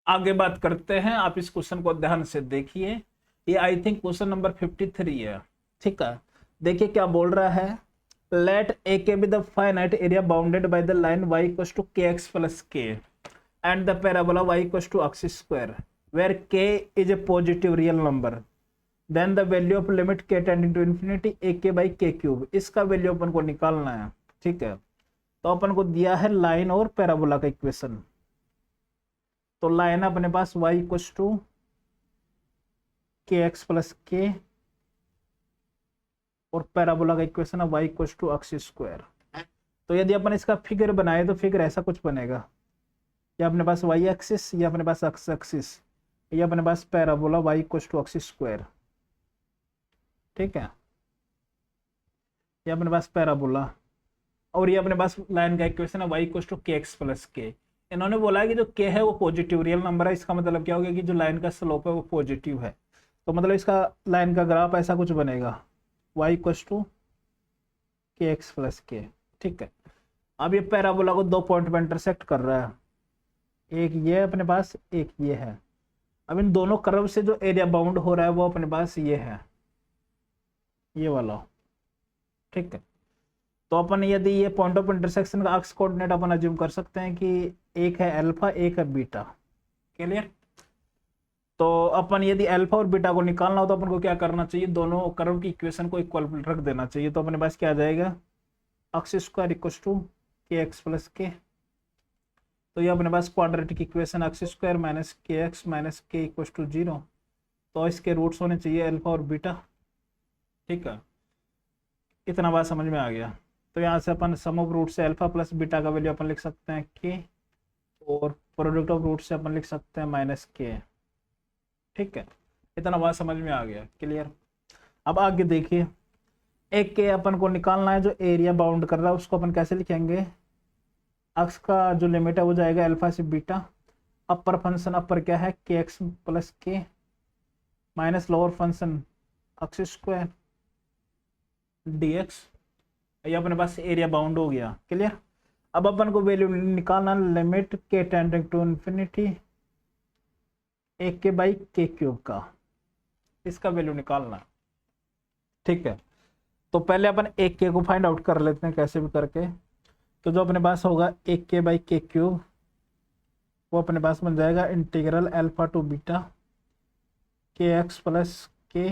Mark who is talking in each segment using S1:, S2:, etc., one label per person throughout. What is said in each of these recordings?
S1: आगे बात करते हैं, आप इस क्वेश्चन को ध्यान से देखिए। ये आई थिंक क्वेश्चन नंबर 53 है। ठीक है, देखिए क्या बोल रहा है। Let A K be the finite area bounded by the line y equals to के x plus K and the parabola y equals to x square where k is a positive real number, then the value of limit k tending to infinity A K by K cube, इसका value अपन को निकालना है। ठीक है, तो अपन को दिया है लाइन और पैराबोला का इक्वेशन। तो लाइन है अपने पास y इक्वल्स टू के एक्स प्लस के और पैराबोला का इक्वेशन है y equals to x square. तो यदि अपन इसका फिगर बनाए तो फिगर ऐसा कुछ बनेगा, ये अपने पास y एक्सिस, ये अपने पास x एक्सिस, ये अपने पास parabola y equals to x square. ठीक है, ये अपने पास पैराबोला और ये अपने पास लाइन का इक्वेशन है y इक्वल्स टू के एक्स प्लस के। इन्होंने बोला है कि जो k है वो पॉजिटिव रियल नंबर है, इसका मतलब क्या हो गया कि जो लाइन का स्लोप है वो पॉजिटिव है। तो मतलब इसका लाइन का ग्राफ ऐसा कुछ बनेगा y इक्वल्स टू के एक्स प्लस के। ठीक है, अब ये पैराबोला को दो पॉइंट में इंटरसेक्ट कर रहा है, एक ये अपने पास, एक ये है। अब इन दोनों कर्व से जो एरिया बाउंड हो रहा है वो अपने पास ये है, ये वाला। ठीक है, तो अपन यदि ये पॉइंट ऑफ इंटरसेक्शन का एक्स कोऑर्डिनेट अपन अज्यूम कर सकते हैं कि एक है अल्फा, एक है बीटा। क्लियर? तो अपन यदि अल्फा और बीटा को निकालना हो तो अपन को क्या करना चाहिए, दोनों कर्व की इक्वेशन को इक्वल रख देना चाहिए। तो अपने पास क्या आ जाएगा, एक्स स्क्वायर इक्वल टू के एक्स प्लस के। तो ये अपने पास quadratic equation x square minus K equal to 0। तो इसके रूट्स होने चाहिए अल्फा और बीटा। ठीक है, इतना बात समझ में आ गया। तो यहाँ से अपन सम ऑफ रूट से अल्फा प्लस बीटा का वैल्यू अपन लिख सकते हैं के, और प्रोडक्ट ऑफ रूट से अपन लिख सकते हैं माइनस के। ठीक है, इतना बात समझ में आ गया। क्लियर? अब आगे देखिए, एक के अपन को निकालना है, जो एरिया बाउंड कर रहा है उसको अपन कैसे लिखेंगे। एक्स का जो लिमिट है वो जाएगा अल्फा से बीटा। अपर फंक्शन अपर क्या है, के एक्स प्लस के minus lower function x square D x. ये अपने पास एरिया बाउंड हो गया। क्लियर? अब अपन को वैल्यू निकालना, लिमिट के tending to infinity A K by K cube का, इसका वैल्यू निकालना। ठीक है, तो पहले अपन एक के को फाइंड आउट कर लेते हैं कैसे भी करके। तो जो अपने पास होगा एक के बाई के क्यूब, वो अपने पास बन जाएगा इंटीग्रल अल्फा टू बीटा के एक्स प्लस के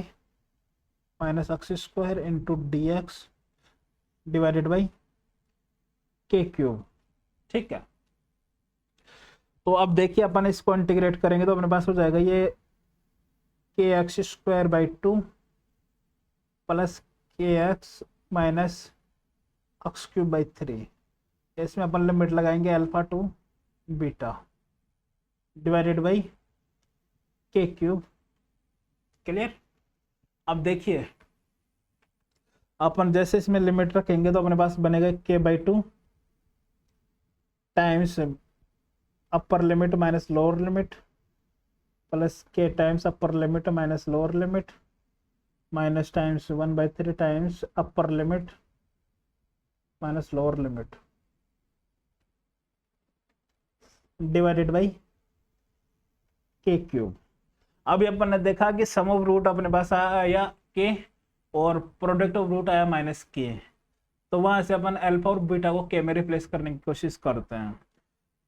S1: minus x square into D x divided by K cube. ठीक है, तो अब देखिए अपन इसको इंटीग्रेट करेंगे तो अपने पास हो जाएगा ये के एक्स स्क्वायर बाई 2 प्लस के x minus x cube by 3। इसमें अपन लिमिट लगाएंगे alpha two beta divided by K cube. Clear? अब देखिए अपन जैसे इसमें लिमिट रखेंगे तो अपने पास बनेगा K by 2 times upper limit minus lower limit plus K times upper limit minus lower limit minus times 1/3 times upper limit minus lower limit divided by K cube. अभी अपन ने देखा कि सम ऑफ रूट अपने पास आया के और प्रोडक्ट ऑफ रूट आया माइनस के। तो वहां से अपन अल्फा और बीटा को के में रिप्लेस करने की कोशिश करते हैं।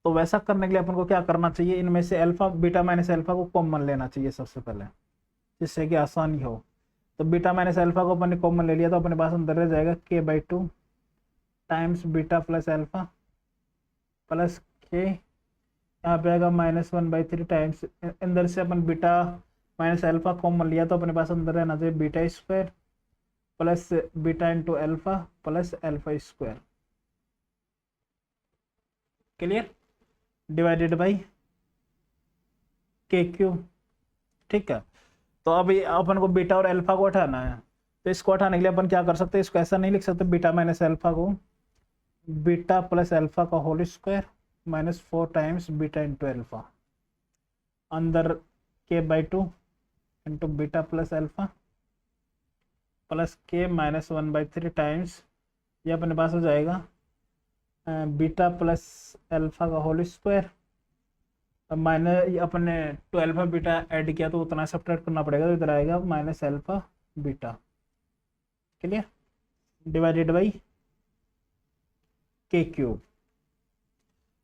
S1: तो वैसा करने के लिए अपन को क्या करना चाहिए, इनमें से अल्फा बीटा माइनस अल्फा को कॉमन लेना चाहिए सबसे पहले, जिससे कि आसानी हो। तो बीटा माइनस अल्फा को अपन ने कॉमन ले लिया तो अपने पास अंदर रह जाएगा के by 2 times beta plus alpha plus के, यहाँ पे आएगा -1/3 टाइम्स, अंदर से अपन बीटा माइनस अल्फा कॉमन लिया तो अपने पास अंदर रहना चाहिए beta square plus beta into alpha plus alpha square. Clear? Divided by K cube. ठीक है, तो अभी अपन को बीटा और अल्फा को हटाना है। तो इसको हटाने के लिए अपन क्या कर सकते हैं, इसको ऐसा नहीं लिख सकते बीटा माइनस अल्फा को बीटा प्लस अल्फा का whole square -4 times beta into alpha, अंदर के by 2 into beta plus alpha plus k -1/3 times, ये अपने पास हो जाएगा बीटा प्लस अल्फा का होल स्क्वायर अब माइनस अपने 2 अल्फा बीटा ऐड किया तो उतना सब्ट्रैक्ट करना पड़ेगा, तो इधर आएगा minus alpha beta, clear, divided by K cube.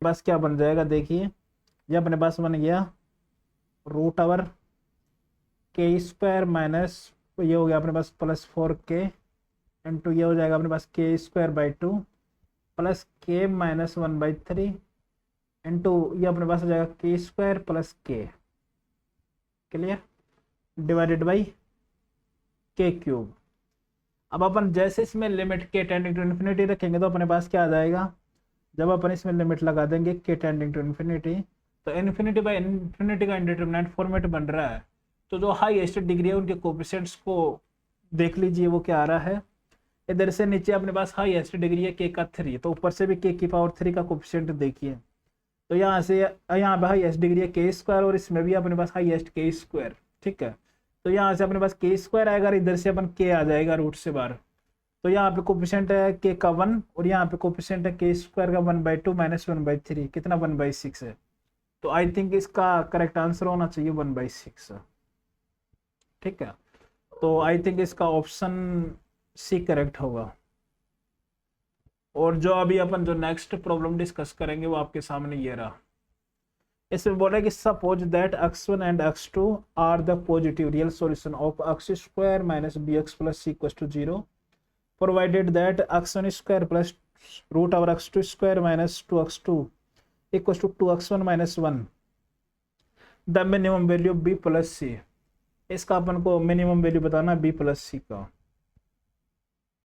S1: बस क्या बन जाएगा देखिए, ये अपने पास बन गया रूट ओवर के स्क्वायर माइनस, ये हो गया अपने पास प्लस 4k इंटू ये हो जाएगा अपने पास के स्क्वायर बाई 2 प्लस के माइनस 1/3 इंटू ये अपने पास हो जाएगा के स्क्वायर प्लस के, clear, divided by K cube. अब अपन जैसे इसमें लिमिट के टेंडिंग टू इन्फिनिटी रखेंगे तो अपने पास क्या आ जाएगा, जब अपन इसमें लिमिट लगा देंगे के टेंडिंग टू इन्फिनिटी, तो इन्फिनिटी बाई इन्फिनिटी का इंडिटरमिनेंट फॉर्मेट बन रहा है। तो जो हाईएस्ट डिग्री है उनके कोफिशिएंट्स को देख लीजिए वो क्या आ रहा है, इधर से नीचे अपने पास हाईएस्ट डिग्री है के का 3, तो ऊपर से भी के की पावर 3 का कोफिशिएंट देखिए, तो यहाँ से यहाँ पे हाईएस्ट डिग्री है के स्क्वायर और इसमें भी अपने पास हाईएस्ट के स्क्वायर, ठीक है, तो यहाँ से अपने पास के स्क्वायर आएगा और इधर से अपन के आ जाएगा रूट से बाहर, तो यहाँ पे कोफिशिएंट है के का 1 और यहाँ पे कोफिशिएंट है के स्क्वायर का 1/2 माइनस 1/3 कितना 1/6 है, तो आई थिंक इसका करेक्ट आंसर होना चाहिए 1/6, ठीक है, तो आई थिंक इसका ऑप्शन सी करेक्ट होगा। और जो अभी अपन जो नेक्स्ट प्रॉब्लम डिस्कस करेंगे वो आपके सामने ये रहा, इसमें बोला कि suppose that x1 and x2 are the positive real solution of x square minus bx plus c equals to 0 provided that x1 square plus root over x2 square minus 2x2 equals to 2x1 minus 1 the minimum value b plus c। इसका अपन को minimum value बताना b plus c का।